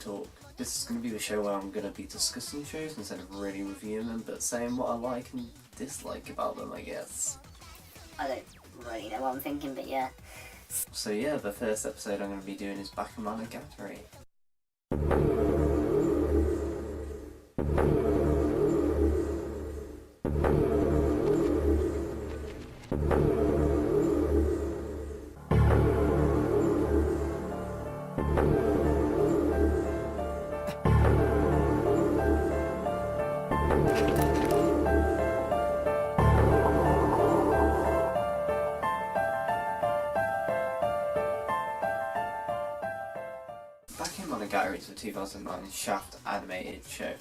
Talk. This is going to be the show where I'm going to be discussing shows instead of really reviewing them, but saying what I like and dislike about them, I guess. I don't really know what I'm thinking, but yeah. So yeah, the first episode I'm going to be doing is BakeMongatri. BakeMongatri is a 2009 Shaft animated show.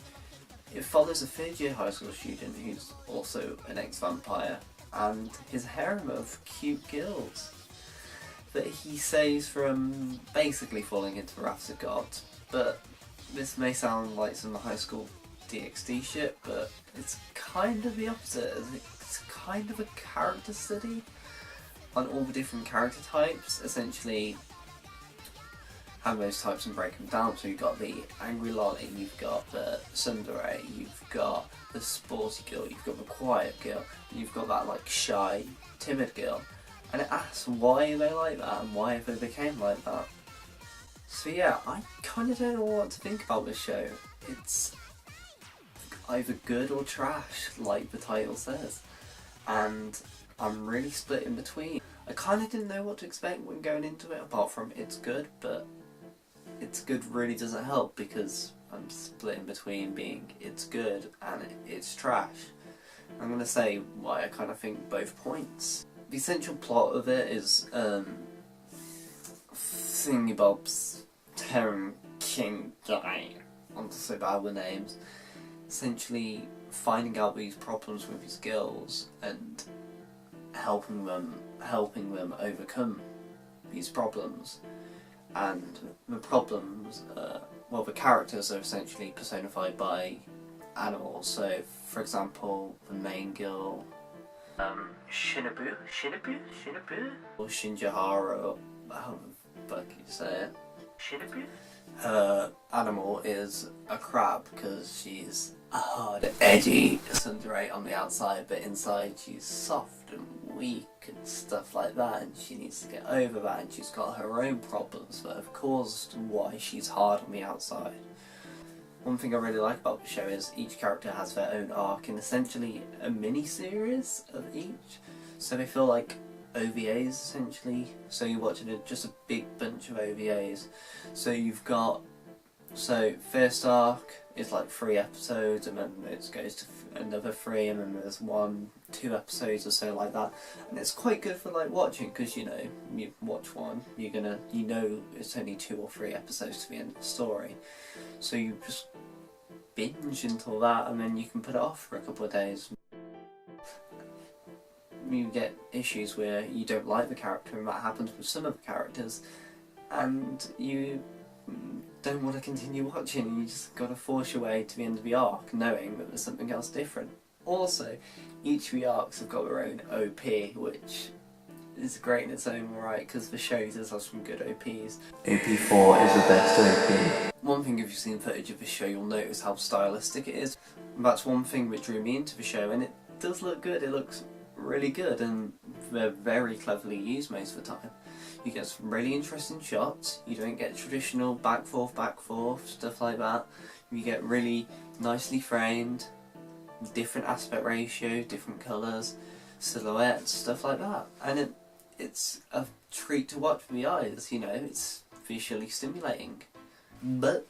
It follows a third-year high school student who's also an ex-vampire and his harem of cute girls that he saves from basically falling into the wrath of God. But this may sound like some high school DxD shit, but it's kind of the opposite. It's kind of a character study on all the different character types, essentially have those types and break them down. So you've got the angry lolly, you've got the tsundere, you've got the sporty girl, you've got the quiet girl, and you've got that like shy, timid girl. And it asks why they like that and why they became like that. So yeah, I kind of don't know what to think about this show. It's either good or trash, like the title says. And I'm really split in between. I kind of didn't know what to expect when going into it, apart from it's good, but it's good really doesn't help because I'm split in between being it's good and it's trash. I'm going to say why I kind of think both points. The essential plot of it is Thingy-Bob's Terran King guy, I'm so bad with names, essentially finding out these problems with his girls and helping them overcome these problems. And the problems, well, the characters are essentially personified by animals. So, for example, the main girl, Shinobu, or Shinjihara, how the fuck you say it? Shinobu? Her animal is a crab because she's a hard, edgy tsundere on the outside, but inside she's soft and weak and stuff like that, and she needs to get over that, and she's got her own problems that have caused why she's hard on the outside. One thing I really like about the show is each character has their own arc in essentially a mini-series of each, so they feel like OVAs essentially, so you're watching just a big bunch of OVAs. So you've got, first arc is like 3 episodes, and then it goes to another 3, and then there's 1, 2 episodes or so like that, and it's quite good for like watching because you watch one, you know it's only 2 or 3 episodes to the end of the story, so you just binge until that, and then you can put it off for a couple of days. You get issues where you don't like the character, and that happens with some of the characters, and you don't want to continue watching, and you just gotta force your way to the end of the arc knowing that there's something else different. Also, each of the arcs have got their own OP, which is great in its own right because the show does have some good OPs. OP4 is the best OP. One thing, if you've seen footage of the show, you'll notice how stylistic it is. And that's one thing that drew me into the show, and it does look good. It looks really good, and they're very cleverly used most of the time. You get some really interesting shots, you don't get traditional back forth, stuff like that. You get really nicely framed, different aspect ratio, different colours, silhouettes, stuff like that. And it's a treat to watch for the eyes, it's visually stimulating. But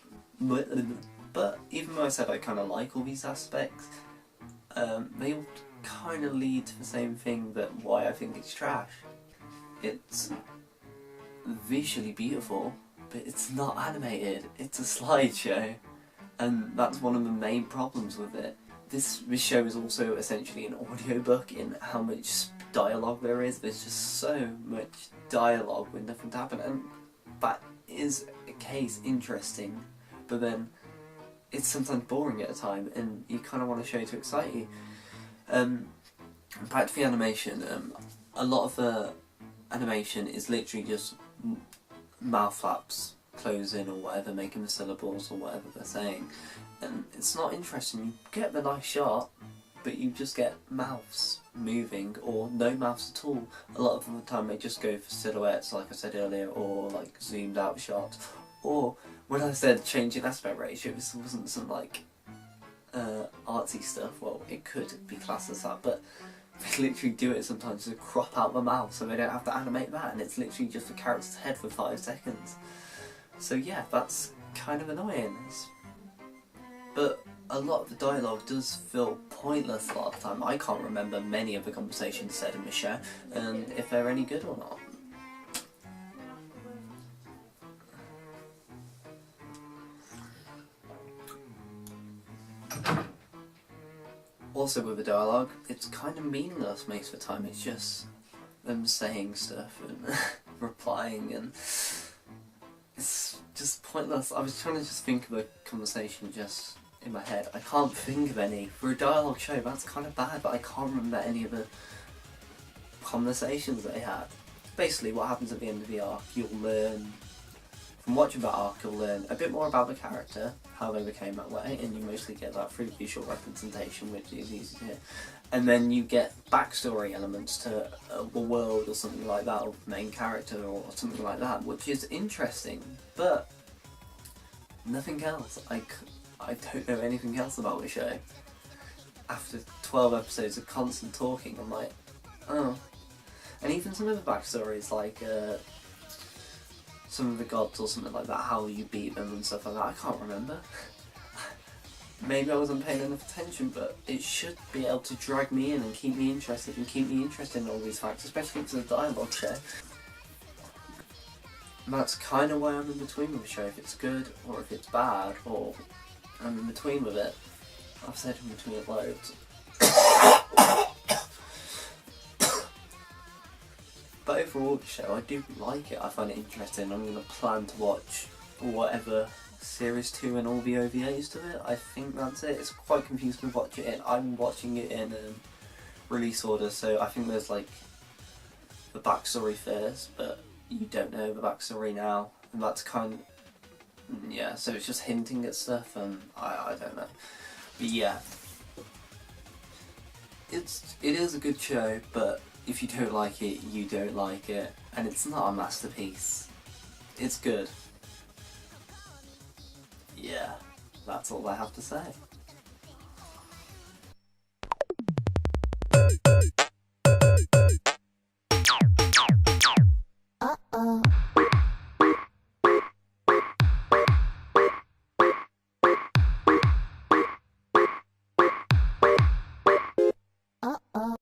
even though I said I kind of like all these aspects, they all kind of lead to the same thing, that why I think it's trash. It's visually beautiful, but it's not animated, it's a slideshow, and that's one of the main problems with it. This show is also essentially an audiobook in how much dialogue there is. There's just so much dialogue with nothing to happen, and that is a case interesting, but then it's sometimes boring at a time, and you kind of want a show to excite you. Back to the animation, a lot of the animation is literally just mouth flaps closing or whatever, making the syllables or whatever they're saying, and it's not interesting. You get the nice shot, but you just get mouths moving or no mouths at all. A lot of the time they just go for silhouettes, like I said earlier, or like zoomed out shots. Or when I said changing aspect ratio, this wasn't some like artsy stuff. Well, it could be classed as that, but they literally do it sometimes to crop out the mouth so they don't have to animate that, and it's literally just the character's head for 5 seconds. So yeah, that's kind of annoying. But a lot of the dialogue does feel pointless a lot of the time. I can't remember many of the conversations said in the show, and if they're any good or not. Also with the dialogue, it's kind of meaningless most of the time. It's just them saying stuff and replying, and it's just pointless. I was trying to just think of a conversation just in my head. I can't think of any. For a dialogue show, that's kind of bad, but I can't remember any of the conversations they had. Basically, what happens at the end of the arc, you'll learn, from watching that arc, you'll learn a bit more about the character, how they became that way, and you mostly get that through visual representation, which is easy to hear. And then you get backstory elements to the world or something like that, or the main character or something like that, which is interesting, but nothing else. I don't know anything else about the show. After 12 episodes of constant talking, I'm like, oh. And even some of the backstories, like some of the gods or something like that, how you beat them and stuff like that, I can't remember. Maybe I wasn't paying enough attention, but it should be able to drag me in and keep me interested in all these facts, especially if it's a dialogue show. And that's kind of why I'm in between with the show, if it's good or if it's bad, or I'm in between with it. I've said in between it loads. But overall the show, I do like it, I find it interesting. I'm going to plan to watch whatever Series 2 and all the OVAs to it. I think that's it. It's quite confusing to watch it in. I'm watching it in release order, so I think there's like the backstory first, but you don't know the backstory now, and that's kind of, yeah, so it's just hinting at stuff, and I don't know. But yeah, it is a good show, but if you don't like it, you don't like it, and it's not a masterpiece. It's good. Yeah, that's all I have to say.